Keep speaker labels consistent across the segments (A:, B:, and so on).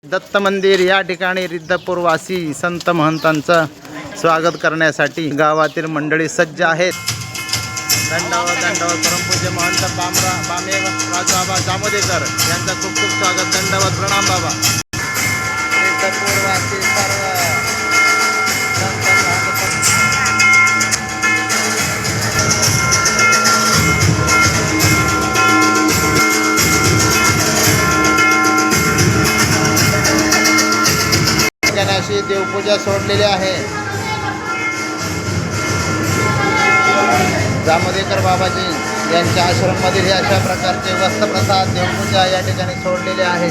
A: दत्त मंदिर या ठिकाणी रिद्धपूरवासी संत महंतांचं स्वागत करण्यासाठी गावातील मंडळी सज्ज आहेत। दंडवत परमपूज्य महंत बामे राजबाबा जामोदेकर यांचं खूप खूप स्वागत। दंडवत प्रणाम बाबा। रिद्धपूरवासी सर्व अशी देवपूजा सोडलेली आहे। जामोदेकर बाबाजी यांच्या आश्रममधील हे अशा प्रकारचे वस्त्रप्रसाद देवपूजा या ठिकाणी सोडलेले आहे।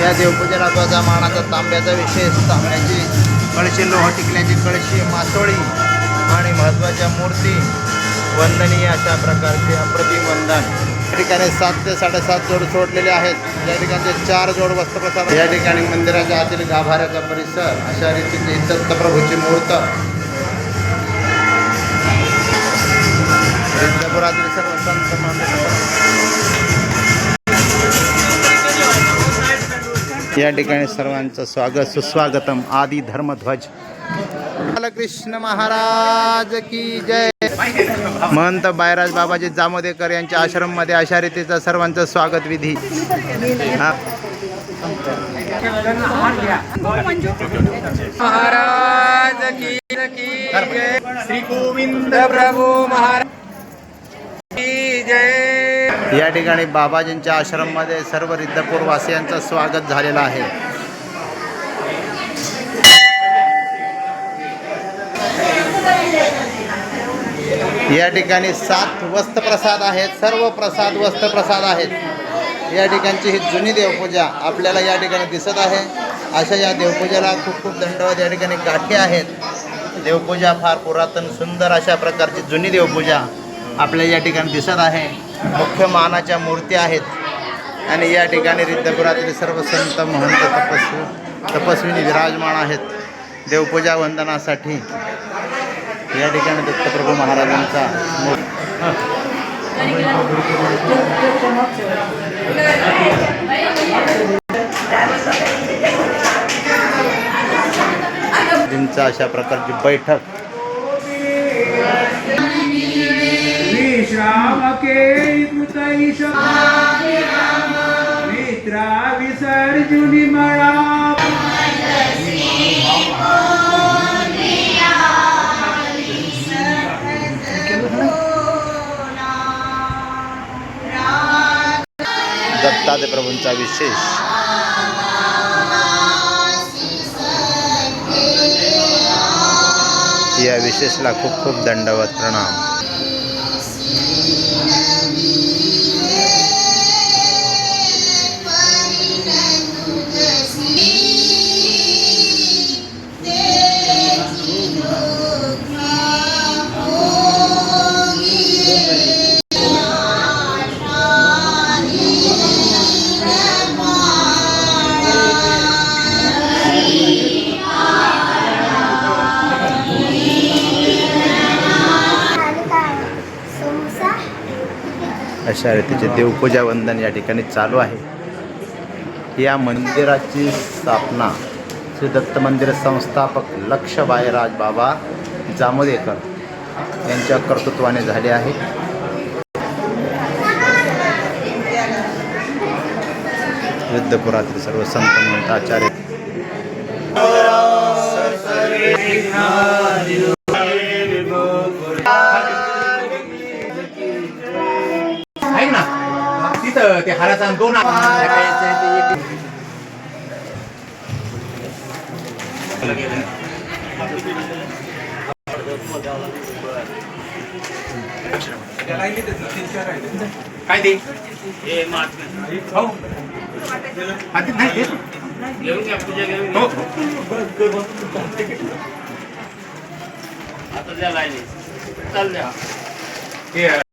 A: या देवपूजेला ध्वजा मानाचा तांब्याचा विशेष, तांब्याची कळशी, लोह टिकल्याची कळशी, मासोळी आणि महत्त्वाच्या मूर्ती वंदनीय अशा प्रकारचे अप्रतिम वंदन। या ठिकाणी 7 ते 7.5 जोड सोडलेले आहेत। या ठिकाणचे 4 जोड वस्त्रप्रसाद। या ठिकाणी मंदिराच्या आतील गाभाऱ्याचा परिसर अशा रीतीने दत्तप्रभूची मूर्त, रिद्धपुरातील सर्व संत या ठिकाणी सर्वांचं स्वागत सुस्वागतम। आदि धर्मध्वज बालकृष्ण महाराज की जय। महंत बायराज बाबाजी जामोदेकर यांच्या आश्रममध्ये अशा रीतीचं सर्वांचं स्वागत विधी। महाराज की जय। श्री गोविंद प्रभू महाराज की जय। या ठिकाणी बाबाजींच्या आश्रममध्ये सर्व रिद्धपूरवासियांचं स्वागत झालेलं आहे। या ठिकाणी 7 वस्त्रप्रसाद आहेत। सर्व प्रसाद वस्त्रप्रसाद आहेत। या ठिकाणची ही जुनी देवपूजा आपल्याला या ठिकाणी दिसत आहे। अशा या देवपूजेला खूप खूप दंडवत। या ठिकाणी काठी आहेत। देवपूजा फार पुरातन सुंदर अशा प्रकारची जुनी देवपूजा आपल्याला या ठिकाणी दिसत आहे। मुख्य मानाच्या मूर्ती आहेत आणि या ठिकाणी रिद्धपुरातील सर्व संत महंत तपस्विनी विराजमान आहेत देवपूजा वंदनासाठी। या ठिकाणी दत्तप्रभू महाराजांचा त्यांचा अशा प्रकारची बैठक। दत्तात्रय प्रभूंचा विशेष या विशेषला खूप खूप दंडवत प्रणाम। अशा रीतीचे देवपूजा वंदन या ठिकाणी चालू आहे। या मंदिराची स्थापना श्री दत्त मंदिर संस्थापक लक्षबाईराज बाबा जामोदेकर यांच्या कर्तृत्वाने झाले आहे। रिद्धपुरातील सर्व संत महंत आचार्य ते हाराचा 2 काय ते आता